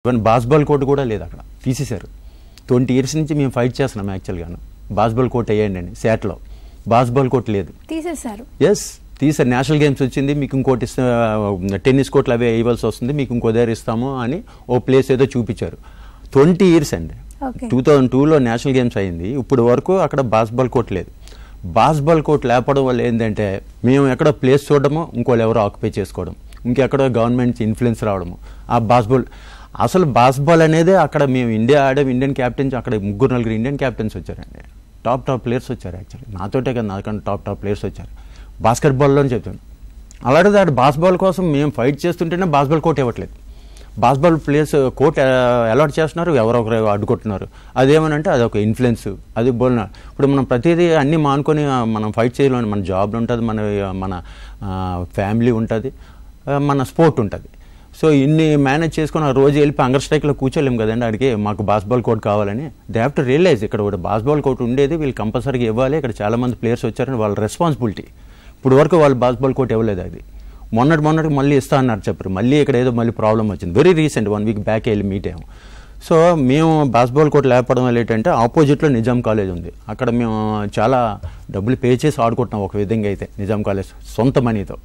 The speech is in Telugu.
ఈవెన్ బాస్బాల్ కోర్టు కూడా లేదు, అక్కడ తీసేశారు. 20 years నుంచి మేము ఫైట్ చేస్తున్నాం యాక్చువల్గాను. బాస్బాల్ కోర్ట్ వేయండి అని శాట్లో. బాస్బాల్ కోర్ట్ లేదు, తీసేశారు. ఎస్ తీసారు. నేషనల్ గేమ్స్ వచ్చింది, మీకు ఇంకోటి టెన్నిస్ కోర్టులు అవే వేయవలసి వస్తుంది, మీకు ఇంకో దగ్గర ఇస్తాము అని ఓ ప్లేస్ ఏదో చూపించారు. 20 years అండి. 2002లో నేషనల్ గేమ్స్ అయింది, ఇప్పుడు వరకు అక్కడ బాస్బాల్ కోర్ట్ లేదు. బాస్బాల్ కోర్ట్ లేపడం వల్ల ఏంటంటే మేము ఎక్కడో ప్లేస్ చూడడము, ఇంకోళ్ళు ఎవరో ఆక్యుపై చేసుకోవడం, ఇంకెక్కడో గవర్నమెంట్ ఇన్ఫ్లుయెన్స్ రావడము. ఆ అసలు బాస్బాల్ అనేది అక్కడ మేము ఇండియా ఆడే ఇండియన్ క్యాప్టెన్స్, అక్కడ 3-4 ఇండియన్ క్యాప్టెన్స్ వచ్చారండి. టాప్ ప్లేయర్స్ వచ్చారు యాక్చువల్లీ, నాతోటే కదా, నాకన్నా టాప్ ప్లేయర్స్ వచ్చారు. బాస్కెట్బాల్లోనే చెప్తాను. అలాంటిది ఆడ బాస్బాల్ కోసం మేము ఫైట్ చేస్తుంటేనే బాస్బాల్ కోర్ట్ ఇవ్వట్లేదు. బాస్బాల్ ప్లేయర్స్ కోర్ట్ అలాట్ చేస్తున్నారు, ఎవరొకరు అడ్డుకుంటున్నారు. అదేమనంటే అదొక ఇన్ఫ్లుయెన్స్, అది బోల్న. ఇప్పుడు మనం ప్రతిదీ అన్నీ మానుకొని మనం ఫైట్ చేయలేము. మన జాబ్లు ఉంటుంది, మన ఫ్యామిలీ ఉంటుంది, మన స్పోర్ట్ ఉంటుంది. సో ఇన్ని మేనేజ్ చేసుకొని ఆ రోజు వెళ్ళి హంగర్ స్ట్రైక్లో కూర్చోలేము కదండి. అడిగి మాకు బాస్బాల్ కోర్ట్ కావాలని దే హ్యావ్ టు రియలైజ్ ఇక్కడ కూడా బాస్బాల్ కోర్ట్ ఉండేది, వీళ్ళు కంపల్సరీగా ఇవ్వాలి. ఇక్కడ చాలామంది ప్లేయర్స్ వచ్చారని వాళ్ళ రెస్పాన్సిబిలిటీ. ఇప్పుడు వరకు వాళ్ళు బాస్బాల్ కోర్ట్ ఇవ్వలేదు. అది మొన్నటికి మళ్ళీ ఇస్తా అన్నారు చెప్పారు. మళ్ళీ ఇక్కడ ఏదో మళ్ళీ ప్రాబ్లం వచ్చింది. వెరీ రీసెంట్ 1 week బ్యాక్ వెళ్ళి మీట్ అయ్యాము. సో మేము బాస్బాల్ కోర్ట్ లేకపోవడం వల్ల ఏంటంటే ఆపోజిట్లో నిజాం కాలేజ్ ఉంది, అక్కడ మేము చాలా డబ్బులు పే చేసి ఆడుకుంటున్నాం ఒక విధంగా అయితే. నిజాం కాలేజ్ సొంత మనీతో